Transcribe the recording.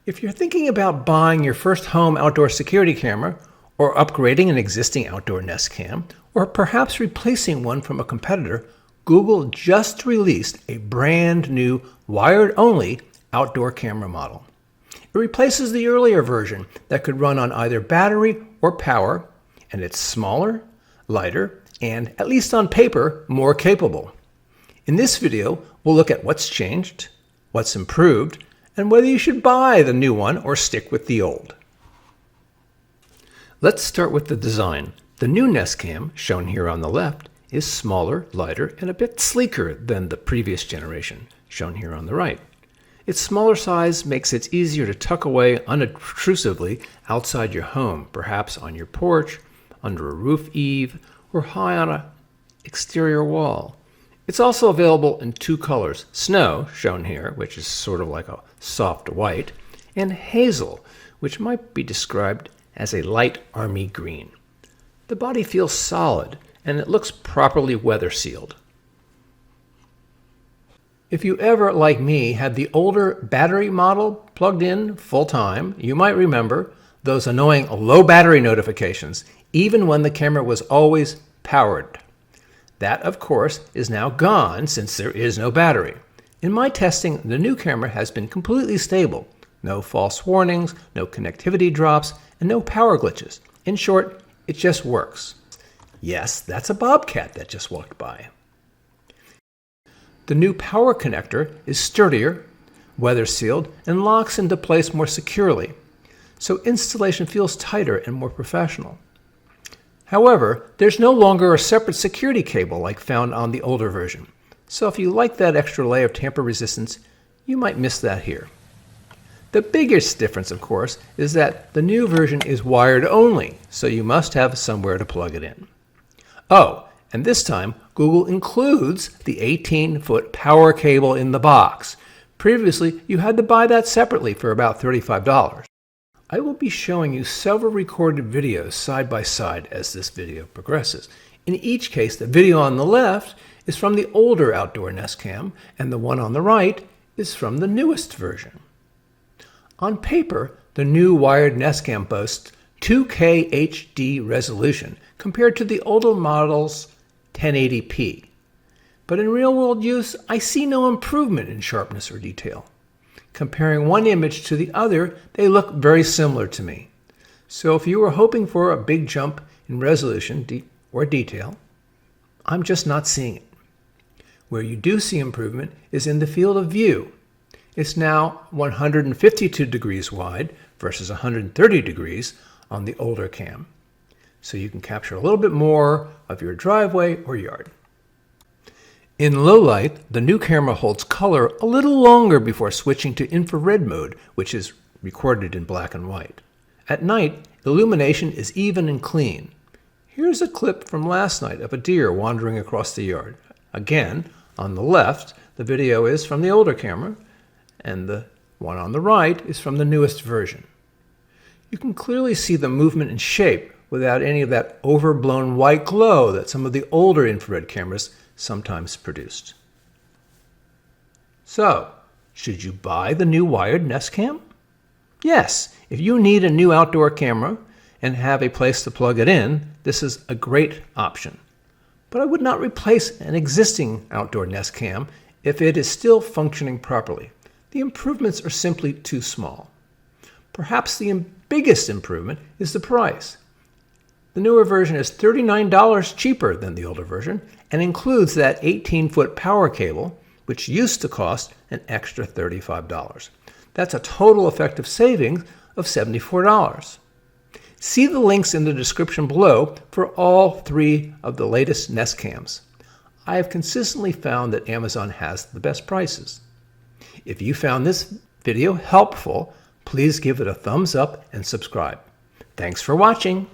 If you're thinking about buying your first home outdoor security camera, or upgrading an existing outdoor Nest Cam, or perhaps replacing one from a competitor, Google just released a brand new wired-only outdoor camera model. It replaces the earlier version that could run on either battery or power, and it's smaller, lighter, and, at least on paper, more capable. In this video, we'll look at what's changed, what's improved, and whether you should buy the new one or stick with the old. Let's start with the design. The new Nest Cam, shown here on the left, is smaller, lighter, and a bit sleeker than the previous generation, shown here on the right. Its smaller size makes it easier to tuck away unobtrusively outside your home, perhaps on your porch, under a roof eave, or high on an exterior wall. It's also available in two colors, snow, shown here, which is sort of like a soft white, and hazel, which might be described as a light army green. The body feels solid, and it looks properly weather sealed. If you ever, like me, had the older battery model plugged in full-time, you might remember those annoying low battery notifications, even when the camera was always powered. That, of course, is now gone since there is no battery. In my testing, the new camera has been completely stable. No false warnings, no connectivity drops, and no power glitches. In short, it just works. Yes, that's a bobcat that just walked by. The new power connector is sturdier, weather sealed, and locks into place more securely, so installation feels tighter and more professional. However, there's no longer a separate security cable like found on the older version, so if you like that extra layer of tamper resistance, you might miss that here. The biggest difference, of course, is that the new version is wired only, so you must have somewhere to plug it in. Oh, and this time, Google includes the 18-foot power cable in the box. Previously, you had to buy that separately for about $35. I will be showing you several recorded videos side by side as this video progresses. In each case, the video on the left is from the older outdoor Nest Cam, and the one on the right is from the newest version. On paper, the new wired Nest Cam boasts 2K HD resolution compared to the older model's 1080p. But in real-world use, I see no improvement in sharpness or detail. Comparing one image to the other, they look very similar to me. So if you were hoping for a big jump in resolution or detail, I'm just not seeing it. Where you do see improvement is in the field of view. It's now 152 degrees wide versus 130 degrees on the older cam. So you can capture a little bit more of your driveway or yard. In low light, the new camera holds color a little longer before switching to infrared mode, which is recorded in black and white. At night, illumination is even and clean. Here's a clip from last night of a deer wandering across the yard. Again, on the left, the video is from the older camera, and the one on the right is from the newest version. You can clearly see the movement and shape without any of that overblown white glow that some of the older infrared cameras sometimes produced. So, should you buy the new wired Nest Cam? Yes, if you need a new outdoor camera and have a place to plug it in, this is a great option. But I would not replace an existing outdoor Nest Cam if it is still functioning properly. The improvements are simply too small. Perhaps the biggest improvement is the price. The newer version is $39 cheaper than the older version and includes that 18-foot power cable, which used to cost an extra $35. That's a total effective savings of $74. See the links in the description below for all three of the latest Nest Cams. I have consistently found that Amazon has the best prices. If you found this video helpful, please give it a thumbs up and subscribe. Thanks for watching.